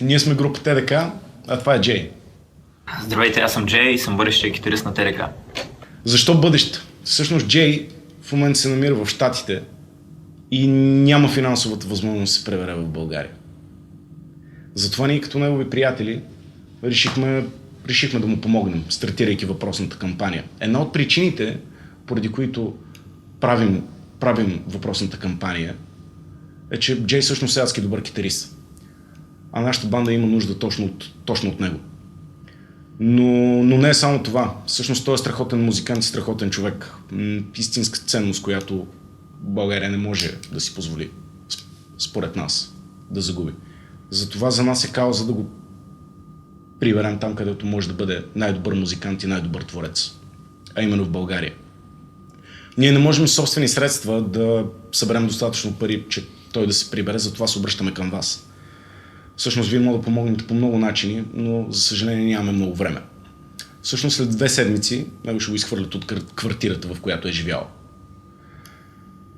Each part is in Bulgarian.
Ние сме група ТДК, а това е Джей. Здравейте, аз съм Джей и съм бъдещия китарист на ТДК. Защо бъдещето? Всъщност Джей в момента се намира в Щатите и няма финансовата възможност да се пребере в България. Затова ние като негови приятели решихме да му помогнем, стартирайки въпросната кампания. Една от причините, поради които правим въпросната кампания, е, че Джей всъщност е адски добър китарист. А нашата банда има нужда точно от него. Но не е само това. Всъщност той е страхотен музикант и страхотен човек. Истинска ценност, която България не може да си позволи, според нас, да загуби. Затова за нас е кауза да го приберем там, където може да бъде най-добър музикант и най-добър творец. А именно в България. Ние не можем собствени средства да съберем достатъчно пари, че той да се прибере, затова се обръщаме към вас. Всъщност вие може да помогнете по много начини, но за съжаление нямаме много време. Всъщност след 2 седмици него ще го изхвърлят от квартирата, в която е живял.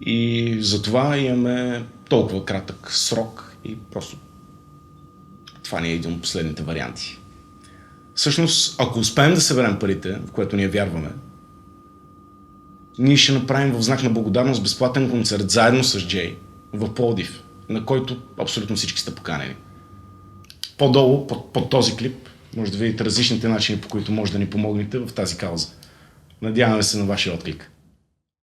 И затова имаме толкова кратък срок и просто това не е един от последните варианти. Всъщност, ако успеем да съберем парите, в което ние вярваме, ние ще направим в знак на благодарност безплатен концерт заедно с Джей в Пловдив, на който абсолютно всички сте поканени. По-долу, под този клип, може да видите различните начини, по които може да ни помогнете в тази кауза. Надяваме се на вашия отклик.